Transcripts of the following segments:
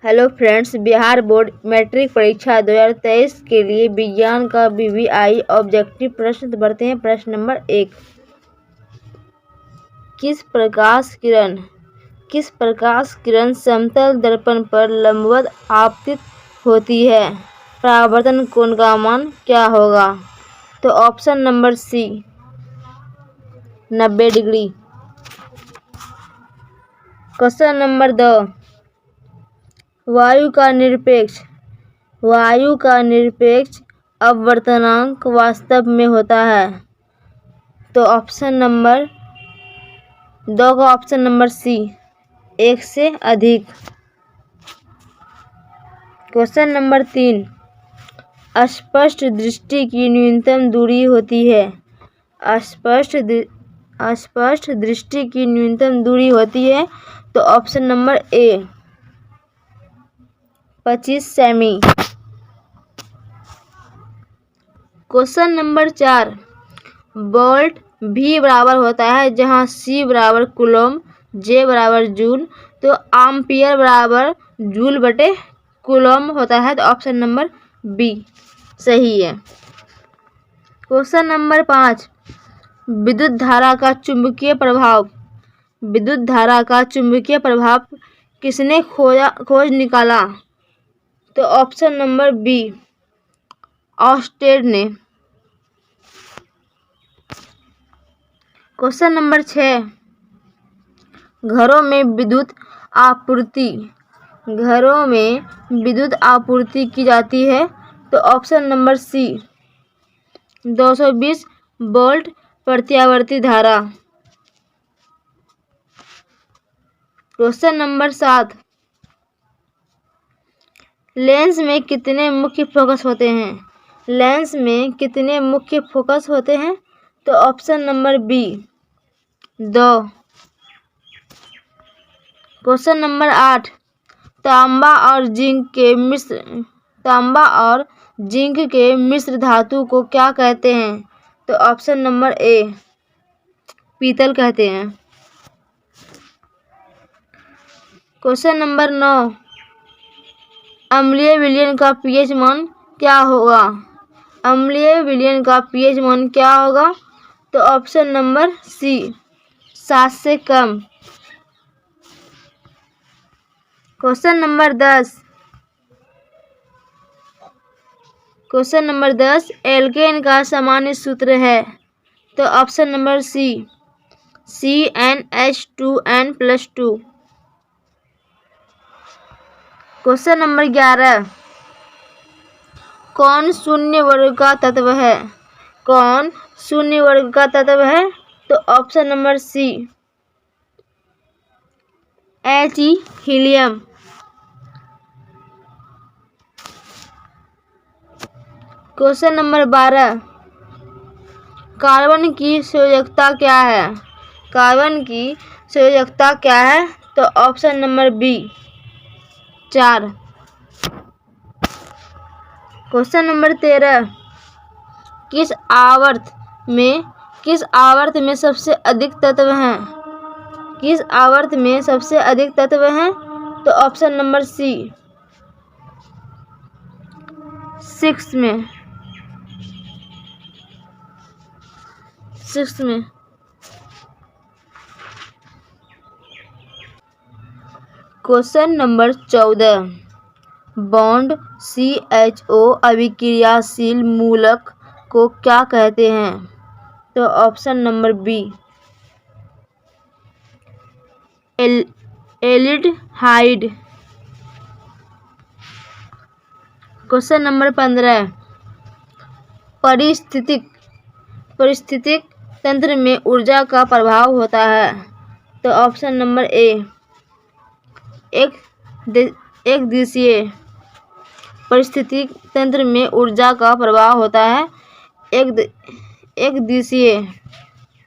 Hello friends, Bihar board matric परीक्षा 2023 के लिए विज्ञान का वीवीआई ऑब्जेक्टिव प्रश्न भरते हैं। प्रश्न नंबर 1, किस प्रकाश किरण समतल दर्पण पर लंबवत आपतित होती है? परावर्तन कोण का मान क्या होगा? तो option number C 90 degree. Question number 2, वायु का निरपेक्ष अपवर्तनांक वास्तव में होता है? तो ऑप्शन नंबर 2 का ऑप्शन नंबर सी 1 से अधिक। क्वेश्चन नंबर 3, अस्पष्ट दृष्टि की न्यूनतम दूरी होती है? अस्पष्ट दृष्टि की न्यूनतम दूरी होती है? तो ऑप्शन नंबर ए 25 सेमी। क्वेश्चन नंबर 4, वोल्ट V बराबर होता है जहां C बराबर कूलम, J बराबर जूल, तो एम्पियर बराबर जूल बटे कूलम होता है। तो ऑप्शन नंबर बी सही है। क्वेश्चन नंबर 5, विद्युत धारा का चुंबकीय प्रभाव किसने खोज निकाला? तो ऑप्शन नंबर बी ऑस्टेड ने। क्वेश्चन नंबर 6, घरों में विद्युत आपूर्ति की जाती है? तो ऑप्शन नंबर सी 220 वोल्ट प्रत्यावर्ती धारा। क्वेश्चन नंबर 7, लेंस में कितने मुख्य फोकस होते हैं? तो option number B 2। Question number 8, तांबा और जिंक के मिश्र धातु को क्या कहते हैं? तो ऑप्शन नंबर ए पीतल कहते हैं। क्वेश्चन नंबर 9, अम्लीय विलयन का पीएच मान क्या होगा? तो ऑप्शन नंबर सी 7 से कम। क्वेश्चन नंबर 10, एल्केन का सामान्य सूत्र है? तो option number C CnH2n+2। Question number 11, कौन शून्य वर्ग का तत्व है? तो option number C He helium. Question number 12, carbon की संयोजकता क्या है? तो option number B 4। Question number 13, किस आवर्त में सबसे अधिक तत्व हैं? तो ऑप्शन नंबर सी 6 में। क्वेश्चन नंबर 14, बॉन्ड CHO अभिक्रियाशील मूलक को क्या कहते हैं? तो option number B aldehyde. Question number 15, परिस्थितिक तंत्र में ऊर्जा का प्रभाव होता है? तो ऑप्शन नंबर ए एक दिशीय। परिस्थितिक तंत्र में ऊर्जा का प्रभाव होता है एक दिशीय।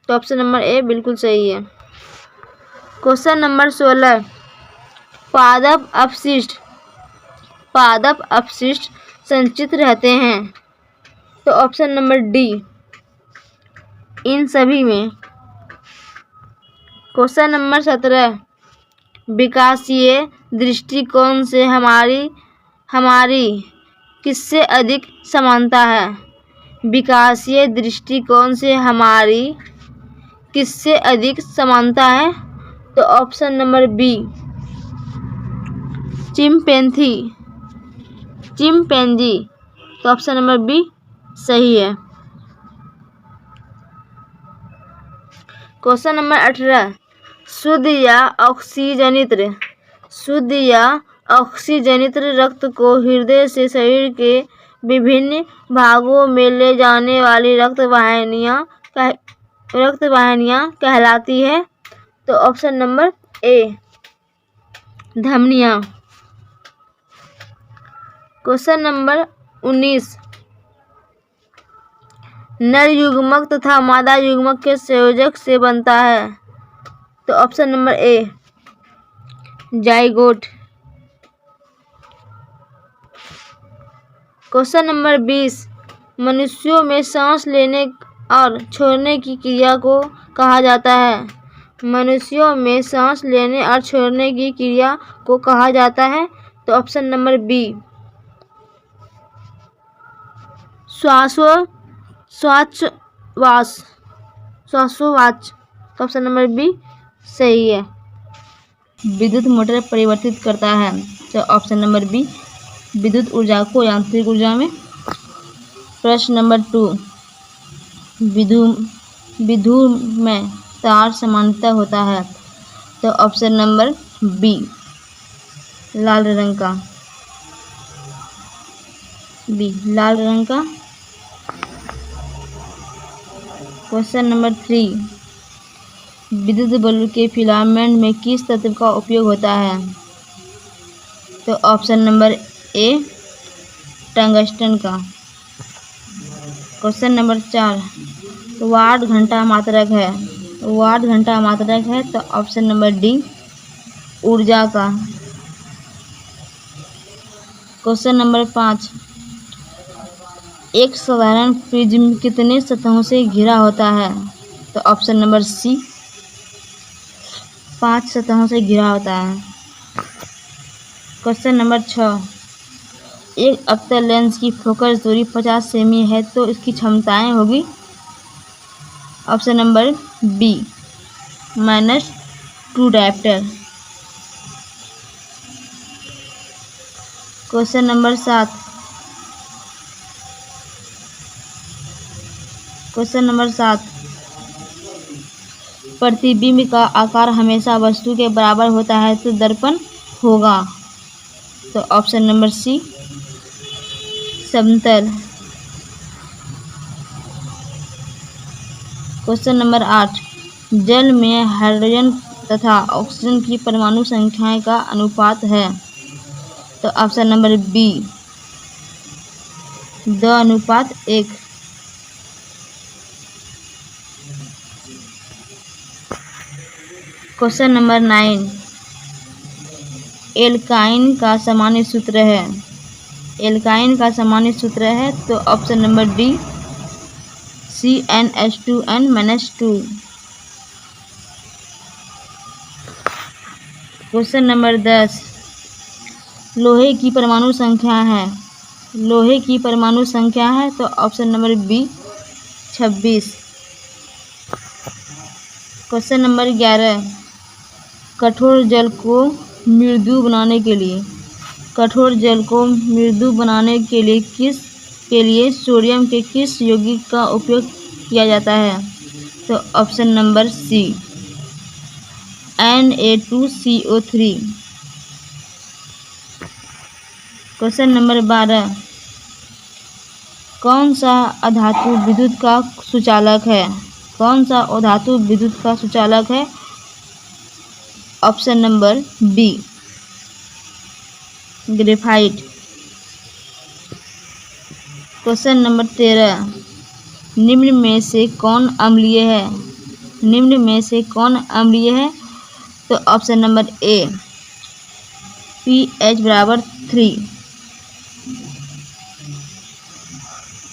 तो ऑप्शन नंबर ए बिल्कुल सही है। क्वेश्चन नंबर 16, पादप अपशिष्ट संचित रहते हैं? तो ऑप्शन नंबर डी इन सभी में। क्वेश्चन नंबर 17, विकासीय दृष्टिकोण से हमारी किससे अधिक समानता है? विकासीय दृष्टिकोण से हमारी किससे अधिक समानता है? तो ऑप्शन नंबर बी, चिंपैंजी। तो ऑप्शन नंबर बी सही है। क्वेश्चन नंबर 18, शुद्ध या ऑक्सीजनित रक्त को हृदय से शरीर के विभिन्न भागों में ले जाने वाली रक्त वाहिनियां कहलाती है। तो ऑप्शन नंबर ए, धमनियां। क्वेश्चन नंबर 19, नर युग्मक तथा मादा युग्मक के संयोजक से बनता है। तो ऑप्शन नंबर ए, जाइगोट। क्वेश्चन नंबर 20, मनुष्यों में सांस लेने और छोड़ने की क्रिया को कहा जाता है। मनुष्यों में सांस लेने और छोड़ने की क्रिया को कहा जाता है। तो ऑप्शन नंबर बी, श्वासोच्छ्वास। तो ऑप्शन नंबर बी सही है। विद्युत मोटर परिवर्तित करता है। तो ऑप्शन नंबर बी, विद्युत ऊर्जा को यांत्रिक ऊर्जा में। प्रश्न नंबर 2, विद्युत में तार सामान्यतः होता है। तो ऑप्शन नंबर बी, लाल रंग का। क्वेश्चन नंबर 3, विद्युत बल्ब के फिलामेंट में किस तत्व का उपयोग होता है? तो ऑप्शन नंबर ए, टंगस्टन का। क्वेश्चन नंबर 4, वाट घंटा मात्रक है। तो ऑप्शन नंबर डी, ऊर्जा का। क्वेश्चन नंबर 5, एक साधारण प्रिज्म कितने सतहों से घिरा होता है? तो ऑप्शन नंबर सी, 5 सतहों से घिरा होता है। क्वेश्चन नंबर 6, एक अवतल लेंस की फोकस दूरी 50 सेमी है तो इसकी क्षमताएं होगी। Option number B, -2 dioptre. Question number 7, प्रतिबिंब का आकार हमेशा वस्तु के बराबर होता है तो दर्पण होगा। तो ऑप्शन नंबर सी, समतल। क्वेश्चन नंबर 8, जल में हाइड्रोजन तथा ऑक्सीजन की परमाणु संख्याएं का अनुपात है। तो option number B, 2:1। Question number 9, alkyne का सामान्य सूत्र है। तो option number D, CnH2n-2। Question number 10, लोहे की परमाणु संख्या है। तो option number B, 26। Question number 11, कठोर जल को मृदु बनाने के लिए सोडियम के किस यौगिक का उपयोग किया जाता है? तो option number C, Na2CO3। Question number 12, कौन सा अधातु विद्युत का सुचालक है? Option number B, graphite. Question number 13, निम्न में से कौन अम्लीय है? तो option number A, pH = 3।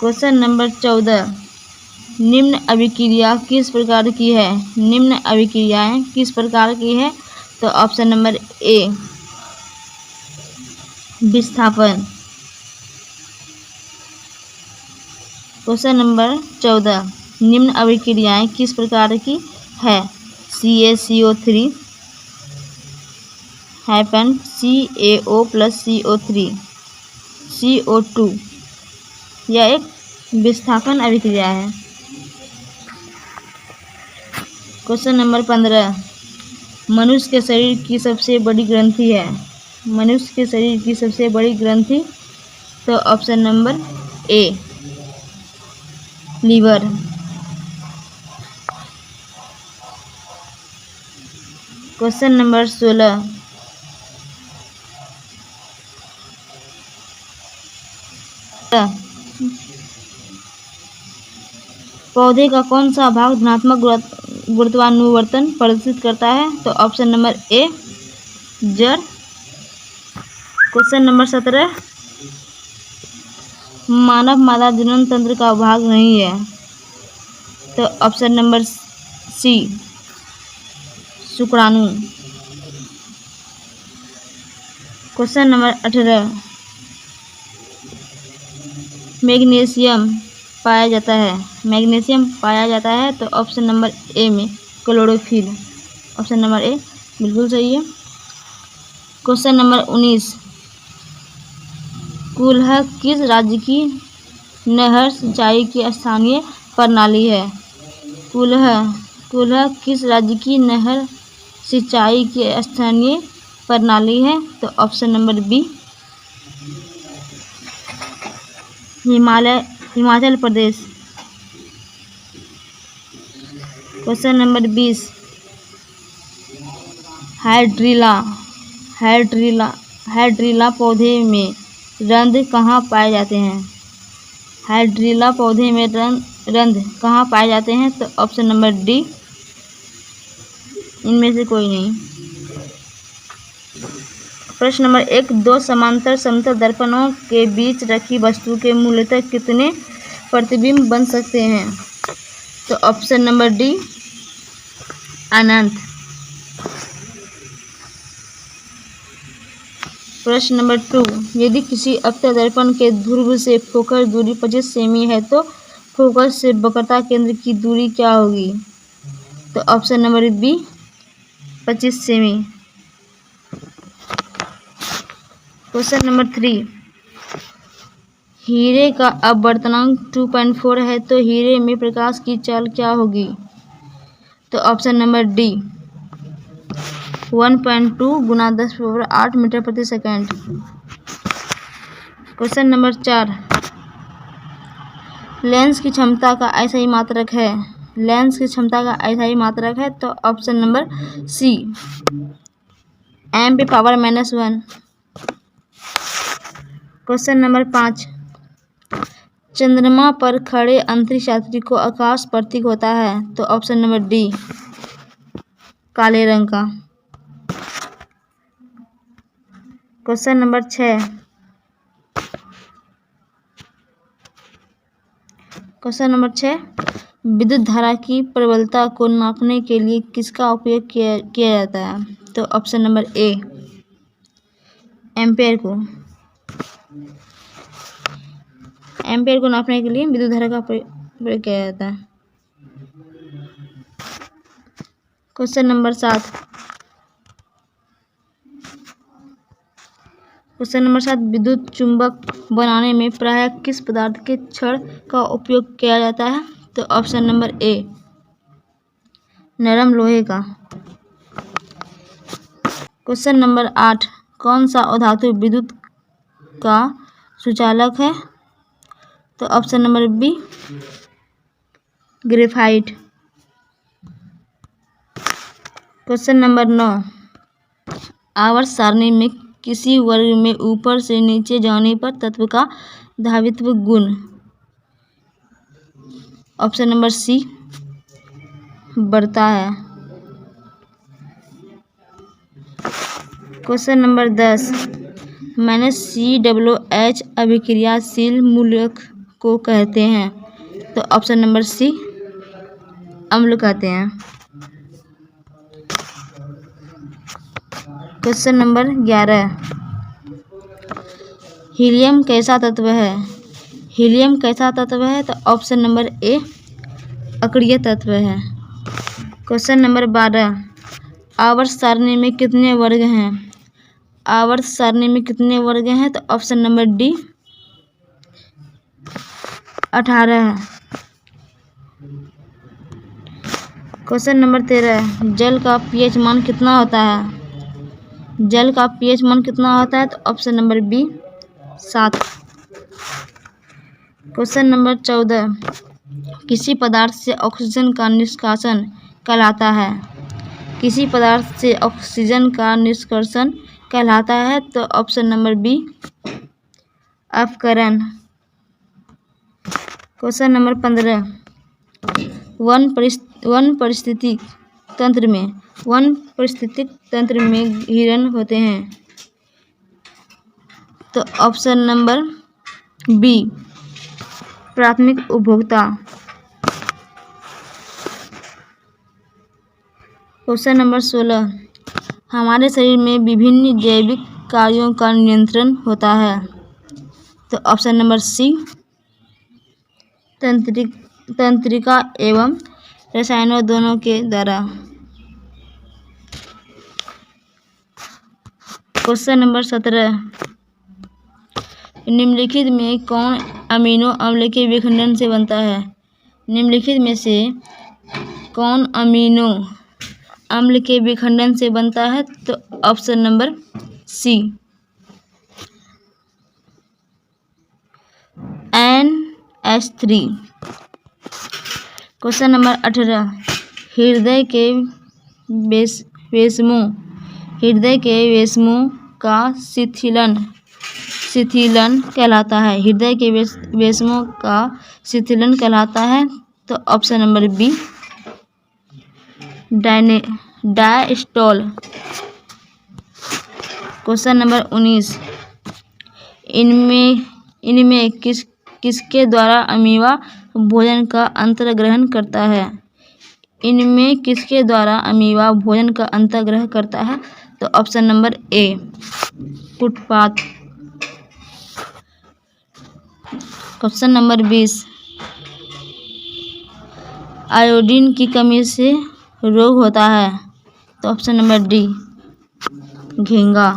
Question number 14, निम्न अभिक्रिया किस प्रकार की है? तो ऑप्शन नंबर ए, विस्थापन। क्वेश्चन नंबर 14, निम्न अभिक्रियाएं किस प्रकार की है? CaCO3 hyphen CaO plus CO3 CO2। यह एक विस्थापन अभिक्रिया है। क्वेश्चन नंबर 15, मनुष्य के शरीर की सबसे बड़ी ग्रंथि है। मनुष्य के शरीर की सबसे बड़ी ग्रंथि, तो option number A liver. Question number 16, पौधे का कौन सा भाग धनात्मक गुरुत्वानुवर्तन प्रदर्शित करता है? तो ऑप्शन नंबर ए जड़। क्वेश्चन नंबर 17, मानव मादा जनन तंत्र का भाग नहीं है। तो ऑप्शन नंबर सी शुक्राणु। क्वेश्चन नंबर 18, मैग्नीशियम पाया जाता है। मैग्नीशियम पाया जाता है, तो ऑप्शन नंबर ए में क्लोरोफिल। ऑप्शन नंबर ए बिल्कुल सही है। क्वेश्चन नंबर 19, कुल्ह किस राज्य की नहर सिंचाई की स्थानीय प्रणाली है? कुल्ह किस राज्य की नहर सिंचाई की स्थानीय प्रणाली है? तो option number B Himachal Pradesh. Question number 20, hydrilla पौधे में रंध्र कहाँ पाए जाते हैं? हाइड्रिला पौधे में रंध्र कहाँ पाए जाते हैं? तो ऑप्शन नंबर डी इनमें से कोई नहीं। प्रश्न नंबर 1, दो समांतर समतल दर्पणों के बीच रखी वस्तु के मूलतः कितने प्रतिबिंब बन सकते हैं? तो ऑप्शन नंबर डी अनंत। प्रश्न नंबर 2, यदि किसी अवतल दर्पण के ध्रुव से फोकस दूरी 25 सेमी है तो फोकस से वक्रता केंद्र की दूरी क्या होगी? तो ऑप्शन नंबर बी 25 सेमी। क्वेश्चन नंबर 3, हीरे का अपवर्तनांक 2.4 है तो हीरे में प्रकाश की चाल क्या होगी? तो ऑप्शन नंबर डी 1.2 गुना 10⁸ मीटर प्रति सेकेंड। क्वेश्चन नंबर 4, लेंस की क्षमता का अस्थायी मात्रक है। लेंस की क्षमता का अस्थायी मात्रक है, तो option number C m⁻⁻1। Question number 5, चंद्रमा पर खड़े अंतरिक्ष यात्री को आकाश प्रतीक होता है। तो ऑप्शन नंबर डी काले रंग का। क्वेश्चन नंबर 6, विद्युत धारा की प्रबलता को नापने के लिए किसका उपयोग किया जाता है? तो ऑप्शन नंबर ए एम्पेयर को नापने के लिए विद्युत धारा का प्रयोग किया जाता है। क्वेश्चन नंबर 7, विद्युत चुंबक बनाने में प्रायः किस पदार्थ के छड़ का उपयोग किया जाता है? तो ऑप्शन नंबर ए नरम लोहे का। क्वेश्चन नंबर 8, कौन सा अधातु विद्युत का सुचालक है? तो option number B graphite. Question number 9, आवर्त सारणी में किसी वर्ग में ऊपर से नीचे जाने पर तत्व का धावित्व गुण? ऑप्शन नंबर सी बढ़ता है। क्वेश्चन नंबर 10, COH अभिक्रियाशील मूलक को कहते हैं। तो ऑप्शन नंबर सी अम्ल कहते हैं। क्वेश्चन नंबर 11, हीलियम कैसा तत्व है? हीलियम कैसा तत्व है? तो ऑप्शन नंबर ए अक्रिय तत्व है। क्वेश्चन नंबर 12, आवर्त सारणी में कितने वर्ग हैं? आवर्त सारणी में कितने वर्ग हैं? तो ऑप्शन नंबर डी 18 है। क्वेश्चन नंबर 13, जल का पीएच मान कितना होता है? जल का पीएच मान कितना होता है? तो option number B 7। Question number 14, किसी पदार्थ से ऑक्सीजन का निष्कासन कहलाता है? किसी पदार्थ से ऑक्सीजन का निष्कर्षण कहलाता है? तो ऑप्शन नंबर बी अपकरण। क्वेश्चन नंबर 15, वन पारिस्थितिक तंत्र में हिरण होते हैं? तो ऑप्शन नंबर बी प्राथमिक उपभोक्ता। क्वेश्चन नंबर 16, हमारे शरीर में विभिन्न जैविक कार्यों का नियंत्रण होता है? तो ऑप्शन नंबर सी तंत्रिका एवं रसायनों दोनों के द्वारा। क्वेश्चन नंबर 17, निम्नलिखित में कौन अमीनो अम्ल के विखंडन से बनता है? निम्नलिखित में से कौन अमीनो अम्ल के विखंडन से बनता है? तो option number C NH3। Question number 18, हृदय के वेशमों का शिथिलन कहलाता है? हृदय के वेशमों का शिथिलन कहलाता है? तो option number B diastole. Question number 19, इनमें किसके द्वारा अमीबा भोजन का अंतर्ग्रहण करता है? इनमें किसके द्वारा अमीबा भोजन का अंतर्ग्रहण करता है? तो ऑप्शन नंबर ए फुटपाथ। क्वेश्चन नंबर 20, आयोडीन की कमी से रोग होता है? तो ऑप्शन नंबर डी घेंगा।